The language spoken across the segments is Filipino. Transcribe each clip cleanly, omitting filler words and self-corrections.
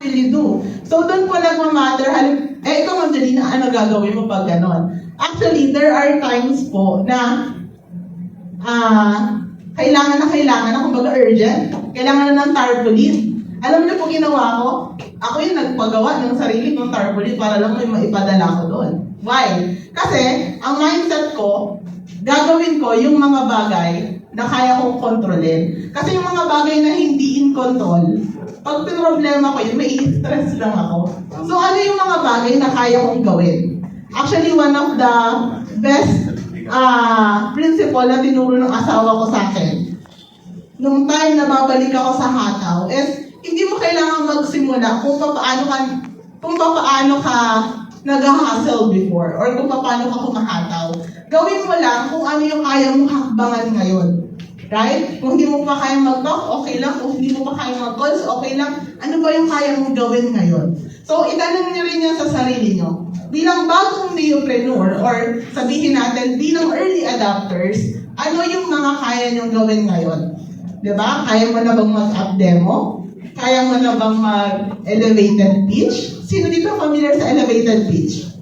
really do. So, doon po nagmamatter, ikaw, Ma'am Janina, ano gagawin mo pag ganon? Actually, there are times po na kailangan na, kumbaga urgent, kailangan na ng tarpaulin. Alam niyo po ginawa ko? Ako yung nagpagawa ng sarili kong tarpaulin para lang may maipadala ko doon. Why? Kasi, ang mindset ko, gagawin ko yung mga bagay na kaya kong kontrolin. Kasi yung mga bagay na hindi in control, pag pinroblema ko yun, may stress lang ako. So, ano yung mga bagay na kaya kong gawin? Actually, one of the best principle na tinuro ng asawa ko sa akin, nung time na babalik ako sa hataw, is hindi mo kailangan magsimula kung paano ka nag-hustle before or kung paano ka kumahataw. Gawin mo lang kung ano yung kaya mong hakbangan ngayon. Right? Kung hindi mo pa kaya mag-talk, okay lang. Kung hindi mo pa kaya mag-calls, okay lang. Ano ba yung kaya mong gawin ngayon? So, itanong niyo rin yan sa sarili niyo. Bilang bagong neopreneur or sabihin natin, bilang early adopters, ano yung mga kaya niyong gawin ngayon? Diba? Kaya mo na bang mag-app demo? Kaya mo na bang mag-elevated pitch? Sino dito familiar sa elevated pitch?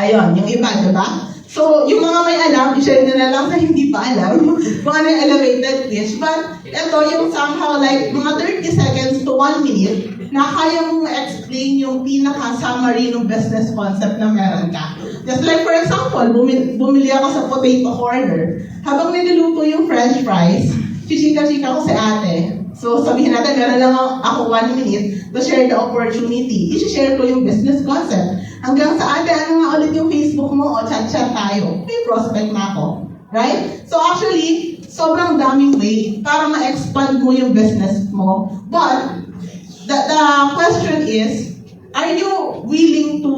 Ayun, yung iba, diba? So, yung mga may alam, i-share nyo na lang sa hindi pa alam kung ano yung elevated pitch. But, ito yung somehow like mga 30 seconds to 1 minute na kaya mong explain yung pinaka-summary ng business concept na meron ka. Just like for example, bumili ako sa potato corner. Habang niluluto yung french fries, chika-chika ko si ate. So, sabihin natin, meron lang ako 1 minute to share the opportunity. I-share ko yung business concept. Hanggang sa ate, ano nga ulit yung Facebook mo? O chat-chat tayo. May prospect na ako. Right? So, actually, sobrang daming way para ma-expand mo yung business mo. But, the question is, are you willing to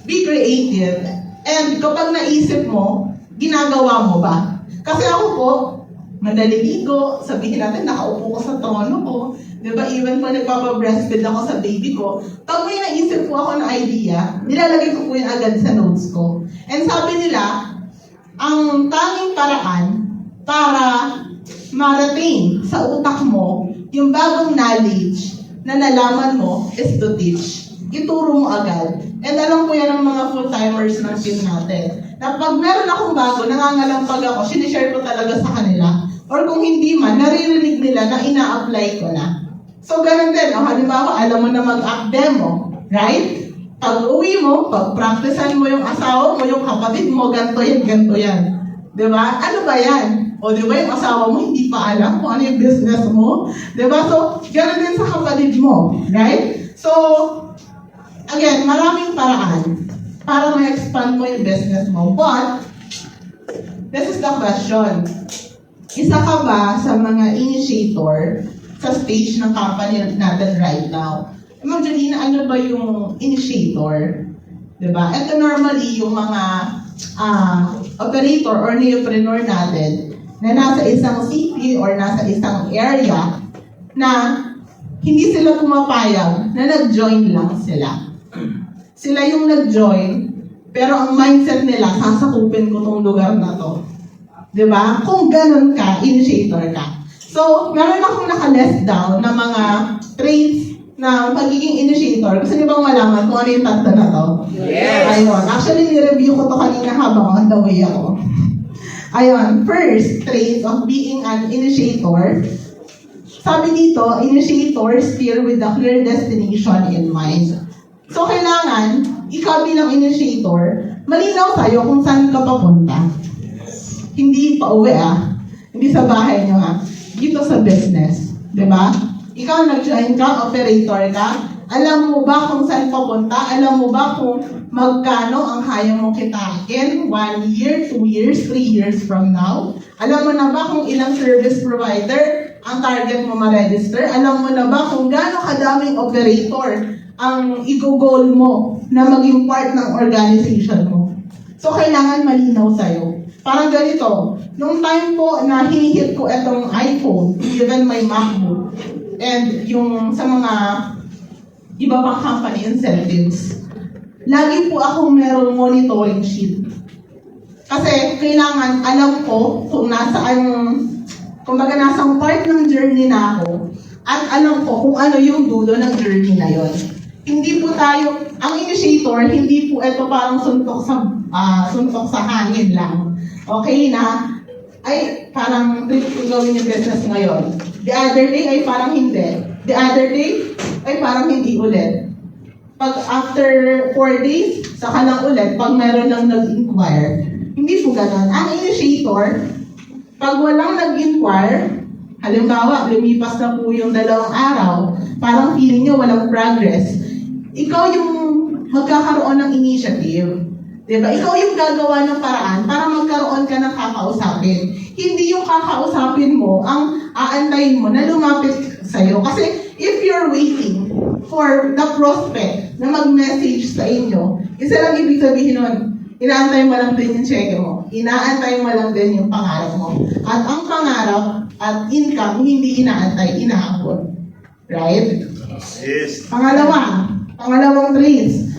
be creative? And kapag naisip mo, ginagawa mo ba? Kasi ako po, madaling ligo, sabihin natin, nakaupo ko sa tono ko. Diba, even po nagpapa-breastfeed ako sa baby ko, pag may naisip po ako na idea, nilalagay ko po yun agad sa notes ko. And sabi nila, ang tanging paraan para ma-retain sa utak mo yung bagong knowledge na nalaman mo is to teach. Ituro mo agad. And alam ko yan ng mga full-timers ng team natin. Na pag meron akong bago, nangangalampag ako, sinishare ko talaga sa kanila. Or kung hindi man, naririnig nila na ina-apply ko na. So, ganun din. O, halimbawa, alam mo na mag-app demo. Right? Pag uwi mo, pag-practicean mo yung asawa mo, yung kapatid mo, ganito yan. Diba? Ano ba yan? O, diba yung asawa mo, hindi pa alam kung ano yung business mo? Diba? So, ganun din sa kapatid mo. Right? So, again, maraming paraan para ma-expand mo yung business mo. But, this is the question. Isa ka ba sa mga initiator sa stage ng company natin right now? Ma'am Janina, ano ba yung initiator? Diba? Ito normally yung mga operator or neopreneur natin na nasa isang city or nasa isang area na hindi sila pumapayag na nag-join lang sila. Sila yung nag-join, pero ang mindset nila, sasakupin ko tong lugar na to. Diba? Kung ganun ka, initiator ka. So, meron akong naka-list down na mga traits na pagiging initiator. Gusto niyo bang malaman kung ano yung tatlo na to? Yes! Ayun. Actually, ni-review ko to kanina habang on the way ako. Ayun. First trait of being an initiator. Sabi dito, initiator steer with a clear destination in mind. So, kailangan, ikaw bilang initiator, malinaw sa'yo kung saan ka papunta. Hindi pa uwi Hindi sa bahay nyo Dito sa business. Diba? Ikaw nag-join ka, operator ka. Alam mo ba kung saan papunta? Alam mo ba kung magkano ang kaya mong kitain 1 year, 2 years, 3 years from now? Alam mo na ba kung ilang service provider ang target mo ma-register? Alam mo na ba kung gaano kadaming operator ang i-goal mo na maging part ng organization mo? So, kailangan malinaw sa'yo. Parang ganito, nung time po na hinihit ko itong iPhone, even my MacBook, and yung sa mga iba pang company incentives, lagi po akong merong monitoring sheet. Kasi kailangan alam ko kung nasaan, kumbaga nasang part ng journey na ako, At alam ko kung ano yung dulo ng journey na yon. Hindi po tayo, ang initiator, hindi po ito parang suntok sa hangin lang. Okay na, ay parang trip ko gawin yung business ngayon. The other day ay parang hindi. The other day ay parang hindi ulit. Pag after 4 days, saka lang ulit, pag meron lang nag-inquire. Hindi po ganun. Ang initiator, pag walang nag-inquire, halimbawa, lumipas na po yung 2 araw, parang feeling nyo walang progress. Ikaw yung magkakaroon ng initiative. Diba? Ikaw yung gagawa ng paraan para magkaroon ka ng kakausapin. Hindi yung kakausapin mo, ang aantayin mo na lumapit sa'yo. Kasi if you're waiting for the prospect na mag-message sa inyo, isa lang ibig sabihin nun, inaantay mo lang din yung cheque mo. Inaantay mo lang din yung pangarap mo. At ang pangarap at income, hindi inaantay, inaabot. Right? Yes. Pangalawang traits.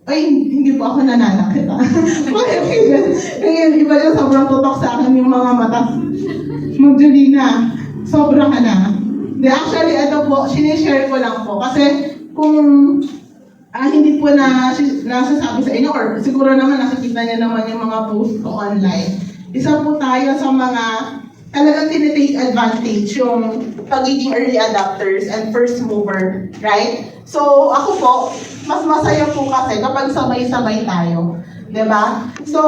Ay, hindi po ako nananakit. Ngayon, iba yung sobrang tutok sa akin yung mga mata. Magdalina, sobra ka na. Actually, ito po, sinishare ko lang po. Kasi kung hindi po nasasabi sa inyo, or siguro naman nakikita niyo naman yung mga post ko online. Isa po tayo sa mga talagang tinitake advantage yung pagiging early adopters and first mover, right? So, ako po, mas masaya po kasi kapag sabay-sabay tayo. Diba? So,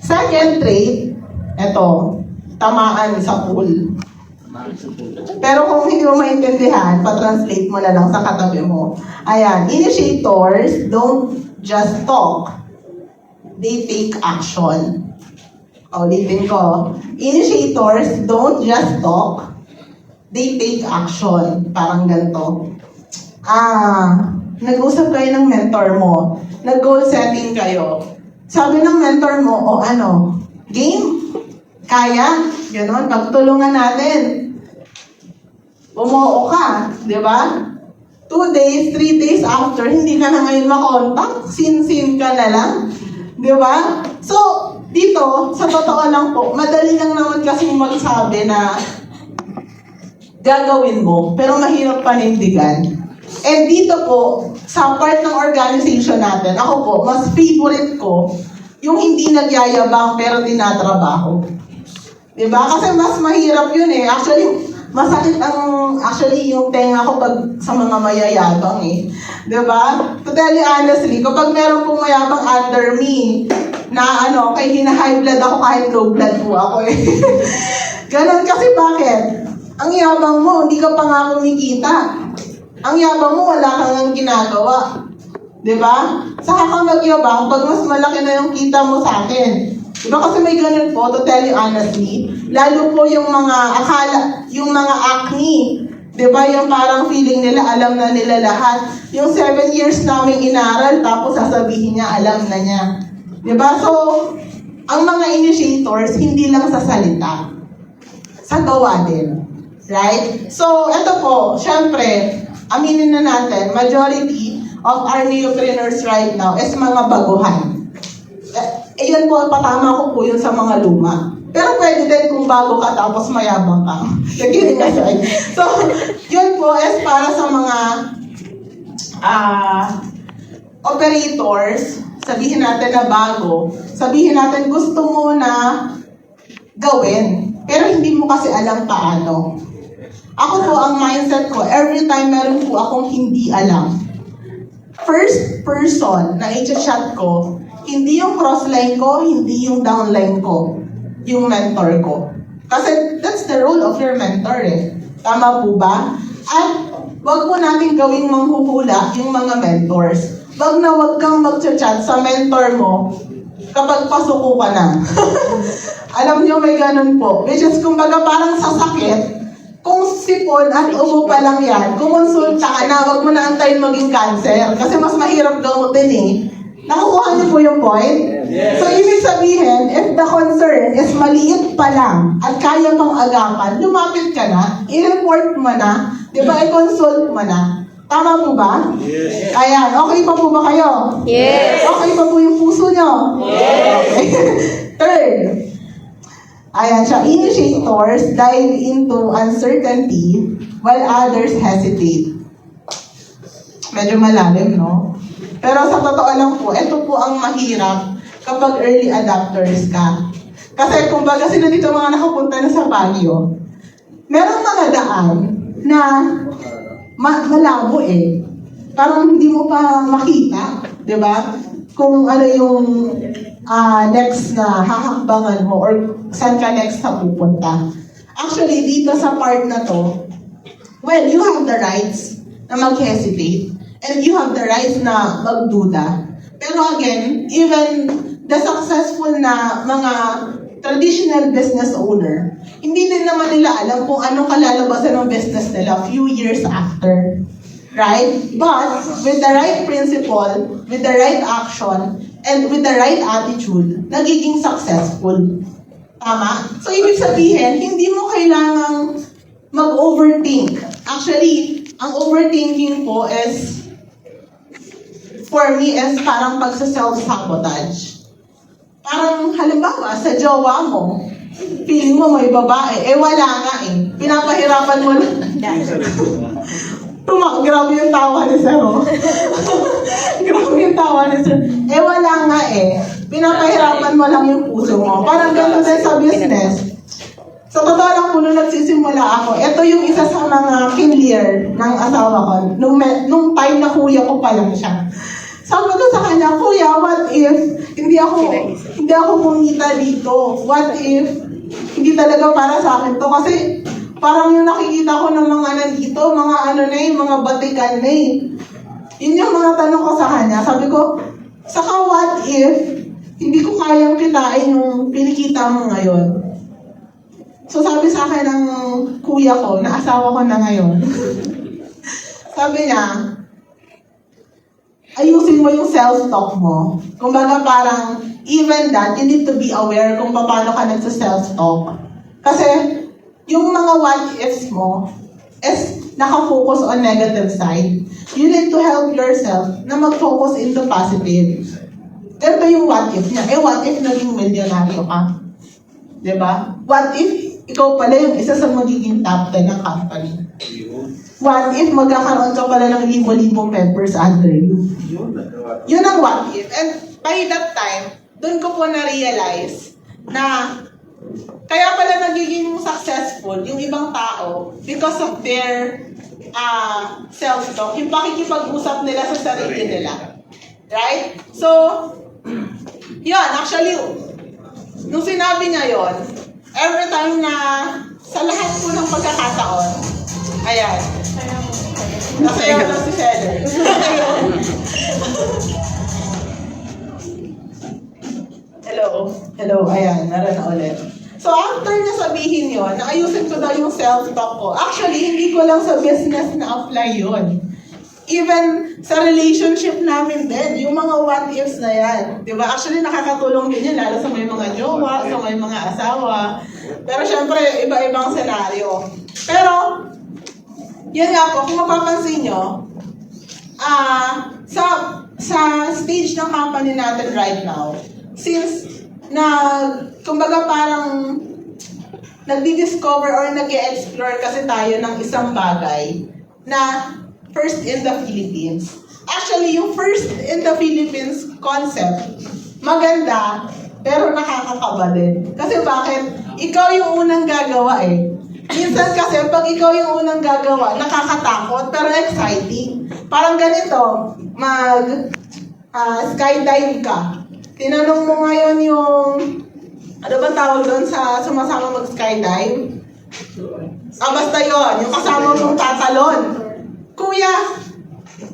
second trait, eto, tamaan sa pool. Pero kung hindi mo maintindihan, pa-translate mo na lang sa katabi mo. Ayan, initiators don't just talk. They take action. Ulitin ko. Initiators don't just talk. They take action. Parang ganito. Nag-usap kayo ng mentor mo. Nag-goal setting kayo. Sabi ng mentor mo, game? Kaya? Ganon, pagtulungan natin. Bumuo ka, di ba? 2 days, 3 days after, hindi ka na ngayon makontak. Sin-sin ka na lang. Di ba? So, dito, sa totoo lang po, madali lang naman kasi magsabi na gagawin mo, pero mahirap panindigan. And dito po, sa part ng organization natin, ako po, mas favorite ko, yung hindi nagyayabang pero tinatrabaho. Diba? Kasi mas mahirap yun eh. Actually, masakit yung tenga ko pag sa mga mayayabang eh. Diba? To tell you honestly, kapag meron pong mayabang under me, na kay hina-high blood ako kahit low blood po ako eh. Ganon kasi bakit? Ang yabang mo, hindi ka pa nga kumikita. Ang yabang mo, wala kang ginagawa. Diba? Saka ka magyabang pag mas malaki na yung kita mo sa akin. Diba kasi may ganun po, to tell you honestly, lalo po yung mga yung mga acne, diba yung parang feeling nila, alam na nila lahat. Yung 7 years naming inaral, tapos sasabihin niya, alam na niya. Diba? So, ang mga initiators, hindi lang sa salita, sa gawa din. Right? So, ito po, syempre, aminin na natin, majority of our neopreneurs right now is mga baguhan. Yun po, patama ko po yun sa mga luma. Pero pwede din kung bago ka tapos mayabang ka. Kidding aside. So, yun po is para sa mga operators, sabihin natin na bago, sabihin natin gusto mo na gawin, pero hindi mo kasi alam paano. Ako po, ang mindset ko, every time meron po akong hindi alam, first person na i-chat ko, hindi yung crossline ko, hindi yung downline ko, yung mentor ko. Kasi that's the role of your mentor eh. Tama po ba? At wag po natin gawing manghuhula yung mga mentors. Wag kang mag-chat sa mentor mo kapag pasuko ka na. Alam niyo may ganun po. Which is kumbaga parang sasakit. Kung sipon at ubo pa lang yan, kumonsulta ka na, wag mo na antayin maging cancer. Kasi mas mahirap gamutin eh. Nakukuha niyo po yung point? Yes. So, ibig sabihin, if the concern is maliit pa lang at kaya pang agapan, lumapit ka na, i-report mo na, di ba, i-consult mo na. Tama po ba? Yes. Ayan, okay pa po ba kayo? Yes. Okay pa po yung puso nyo? Yes. Okay. Third, ayan siya, initiators dive into uncertainty while others hesitate. Medyo malalim, no? Pero sa totoo lang po, ito po ang mahirap kapag early adopters ka. Kasi kumbaga sila dito mga nakapunta na sa Baguio, merong mga daan na malabo eh. Parang hindi mo pa makita, di ba? Kung ano yung next na hahakbangan mo or saan ka next na pupunta. Actually, dito sa part na to, well, you have the rights na mag-hesitate and you have the rights na magduda. Pero again, even the successful na mga traditional business owner, hindi din naman nila alam kung anong kalalabasan ng business nila few years after. Right? But with the right principle, with the right action, and with the right attitude, nagiging successful. Tama? So, ibig sabihin, hindi mo kailangang mag-overthink. Actually, ang overthinking po is, for me, is parang pagsa-self-sabotage. Parang, halimbawa, sa jowa mo, feeling mo may babae, wala nga eh. Pinapahirapan mo lang. Grabe yung tawa ni Sir. Grabe yung tawa ni Sir. Wala nga eh. Pinapahirapan mo lang yung puso mo. Parang gano'n din sa business. Sa totoo lang po, nung nagsisimula ako, ito yung isa sa mga kinlear ng asawa ko. Nung time na kuya ko pa lang siya. Sabi ko sa kanya, Kuya, what if hindi ako kumita dito? What if hindi talaga para sa akin to? Kasi parang yung nakikita ko ng mga nandito, mga mga batikan na eh. Yun yung mga tanong ko sa kanya. Sabi ko, saka what if hindi ko kayang kitain yung pinikita mo ngayon? So sabi sa akin ng kuya ko, na asawa ko na ngayon, sabi niya, ayusin mo yung self-talk mo. Kumbaga parang, even that, you need to be aware kung paano ka nagsa-self-talk. Kasi, yung mga what-ifs mo is nakafocus on negative side. You need to help yourself na mag-focus into positive. Ganito yung what-if niya. What if naging milyonaryo ka? Diba? What if ikaw pala yung isa sa magiging top 10 ng company? What if magkakaroon ka pala ng libo-libong members under you? Yun ang what if. And by that time, doon ko po na-realize na kaya pala nagiging successful yung ibang tao because of their self-talk, yung pakikipag-usap nila sa sarili nila. Right? So, yun, actually, nung sinabi niya yun, every time na sa lahat po ng pagkakataon, ayan, nasayaw na si Seller. Hello, ayan, naroon na ulit. So after na sabihin yun, naayusin ko daw yung self-talk ko. Actually, hindi ko lang sa business na-apply yun. Even sa relationship namin din, yung mga what-ifs na yan. Diba? Actually, nakakatulong din yan, lalo sa may mga jowa, sa may mga asawa. Pero syempre, iba-ibang senaryo. Pero, yun nga po, kung mapapansin nyo, sa stage ng company natin right now, since kumbaga parang nagdi-discover or nag-e-explore kasi tayo ng isang bagay na first in the Philippines. Actually, yung first in the Philippines concept, maganda, pero nakakakaba din. Kasi bakit? Ikaw yung unang gagawa eh. Minsan kasi, pag ikaw yung unang gagawa, nakakatakot, pero exciting. Parang ganito, skydive ka. Tinanong mo ngayon yung, ano ba tawag doon sa sumasama mag-skydive? Basta yun, yung kasama mong tatalon. Kuya,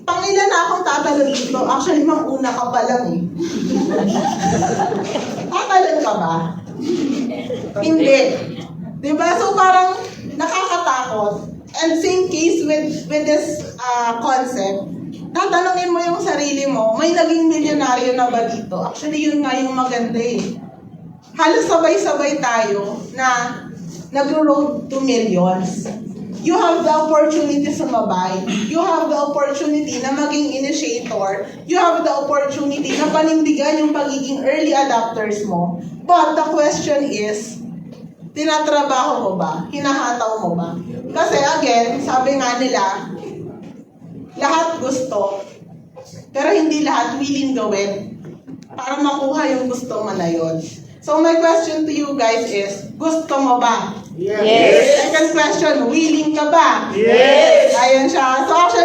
pangilan na akong tatalon dito. Actually, una ka pa lang eh. Tatalon ka ba? Hindi. Diba? So parang nakakatakot. And same case with this concept. Tatanungin mo yung sarili mo, may naging milyonaryo na ba dito? Actually, yun nga yung maganda eh. Halos sabay-sabay tayo na nag-road to millions. You have the opportunity sumabay. You have the opportunity na maging initiator. You have the opportunity na panindigan yung pagiging early adopters mo. But the question is, tinatrabaho mo ba? Hinahataw mo ba? Kasi again, sabi nga nila, lahat gusto, pero hindi lahat willing gawin para makuha yung gusto mo na yun. So my question to you guys is, gusto mo ba? Yes. Second question, willing ka ba? Yes. Ayan siya. So actually,